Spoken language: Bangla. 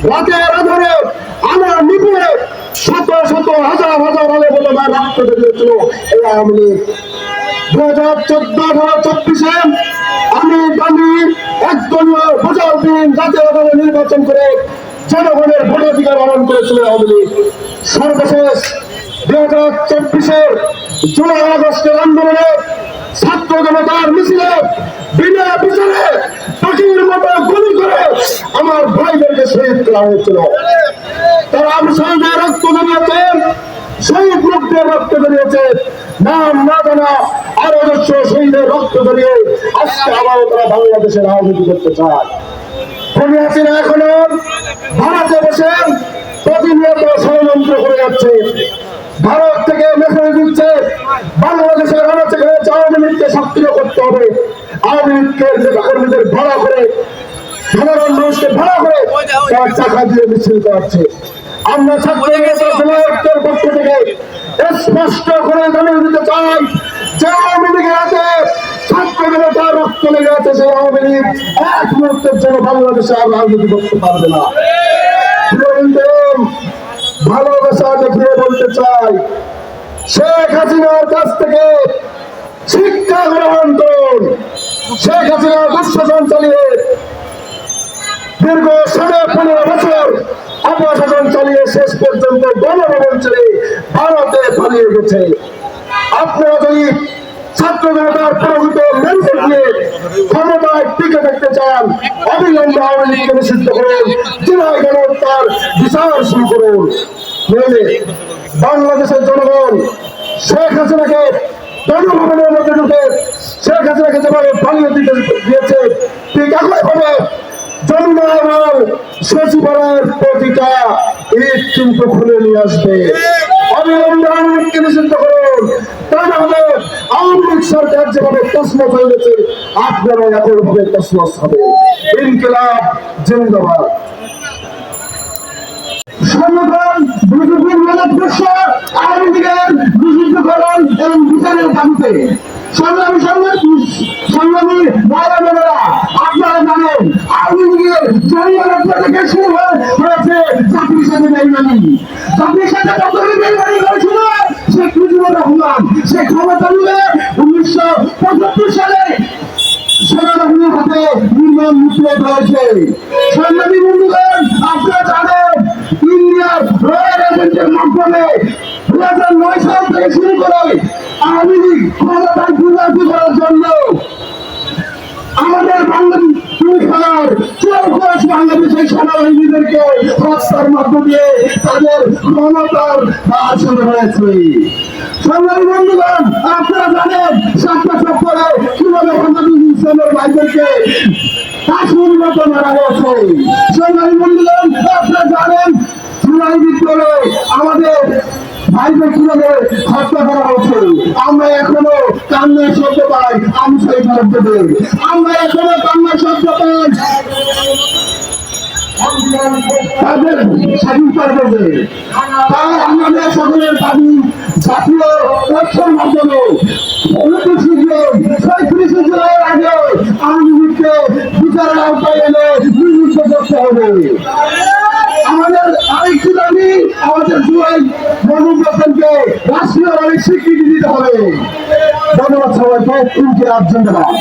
রাতের আধারে আমার নিপুণে শত শত হাজার হাজার আলে বলে রক্ত বেরিয়েছিল এই আওয়ামী লীগ। 2014-2024 আমি একদলীয় ভোটার দিন জাতীয় নির্বাচন করে জনগণের ভোটাধিকার পালন করেছিল আওয়ামী লীগ। সর্বশেষ 2024 জুলাই আগস্টের আন্দোলনে ছাত্র জনতার মিছিলে বিনা বিচারে পাখির মতো গুলি করে আমার ভাইদেরকে শহীদ করা হয়েছিল। তারা মুসলমানদের রক্ত বেরিয়েছে, শহীদ লোকদের রক্ত বেরিয়েছে, নাম না জানা আরো শহীদের রক্ত বেরিয়ে আজকে আবারও তারা বাংলাদেশের রাজনীতি করতে চায়। খুনি হাসিনা এখনো ভারতে বসে প্রতিনিয়ত ষড়যন্ত্র করে যাচ্ছে। ভারত থেকে মেসেজ দিচ্ছে বাংলাদেশের আওয়ামী লীগকে সক্রিয় করতে হবে, আওয়ামী লীগের নেতাকর্মীদের ভাড়া করে সাধারণ মানুষকে ভাড়া করে তার টাকা দিয়ে মিছিল করাচ্ছে। আমরা ছাত্রদের পক্ষ থেকে স্পষ্ট করে জানিয়ে দিতে চাই যে আওয়ামী লীগের হাতে ছাত্রদের তার রক্ত লেগে আছে, সেই আওয়ামী লীগ এক মুহূর্তের জন্য বাংলাদেশে আর রাজনীতি করতে পারবে না। ভালোবাসা দেখিয়ে বলতে চাই, শেখ হাসিনার কাছ থেকে শিক্ষা গ্রহণ করুন। শেখ হাসিনা দুঃশাসন চালিয়ে দীর্ঘ 15.5 বছর অপশাসন চালিয়ে শেষ পর্যন্ত গণভবন ছেড়ে ভারতে পালিয়ে গেছে। আপনারা যদি ছাত্র জনতার প্রভূত মেরুদণ্ড দিয়ে ক্ষমতায় টিকে থাকতে চান, অবিলম্বে আওয়ামী লীগকে নিষিদ্ধ করুন, জেলায় গণহত্যার বিচার শুরু করুন। বাংলাদেশের জনগণ শেখ হাসিনাকে গণভবনের মধ্যে ঢুকে শেখ হাসিনাকে যেভাবে পালিয়ে দিয়েছে, ঠিক একইভাবে যমুনা এবং সচিবালয়ের প্রতিটা ইট কিন্তু খুলে নিয়ে আসবে। অবিলম্বে আওয়ামী লীগকে নিষিদ্ধ করুন, তা না হলে আওয়ামী লীগ সরকার যেভাবে তছনছ হয়ে গেছে আপনারা একইভাবে তছনছ হবে। ইনকিলাব জিন্দাবাদ। সংগঠন বিজেপির মনোদর্শ আওয়ামী লীগের নিষিদ্ধকরণ এবং বিচারের দাবিতে সংগ্রামী ভাইরা বোনেরা, আপনারা জানেন আওয়ামী লীগের থেকে শুরু হয়েছে জাতির সাথে বেইমানি। জাতির সাথে কতদিন বেইমানি করেছিল শেখ মুজিবুর রহমান। সে ক্ষমতা নিয়ে 1975 সালে সেনাবাহিনীর হাতে নির্মম মৃত্যু হয়েছে। সংগ্রামী বন্ধুগণ, আপনারা জানেন ইন্ডিয়ার রয়্যাল এজেন্টের মাধ্যমে 2009 সাল থেকে শুরু করে আওয়ামী লীগ ক্ষমতায় দুর্নীতি করার জন্য আমাদের বাংলাদেশের সেনাবাহিনীদেরকে হত্যার মধ্য দিয়ে তাদের ক্ষমতার কাজ শুরু হয়েছে। সংগ্রামী বন্ধুগণ, আপনারা জানেন 7টা সপ্তাহে কিভাবে ইসলামের ভাইদেরকে কাশ্মীর মতো মারা গেছে। সংগ্রামী বন্ধুগণ, আপনারা জানেন জুলাই বিপ্লবে আমাদের ভাইদের কিভাবে হত্যা করা হচ্ছে। আমরা এখনো কান্নার শব্দ পাই আমসাই ভারতদের, আমরা এখনো কান্নার শব্দ পাই তাদের স্বাধীনতার জন্য। তাই আমাদের সকলের দাবি জাতীয় ঐক্যের মাধ্যমে অতি শীঘ্রই 36 জুলাইয়ের আগে আওয়ামী লীগকে বিচারের আওতায় এনে নিযুক্ত করতে হবে। আমাদের আরেকটি দাবি, আমাদের জুলাই গণঅভ্যুত্থানকে রাষ্ট্রীয়ভাবে স্বীকৃতি দিতে হবে। ধন্যবাদ সবাইকে। ইনকিলাব জিন্দাবাদ।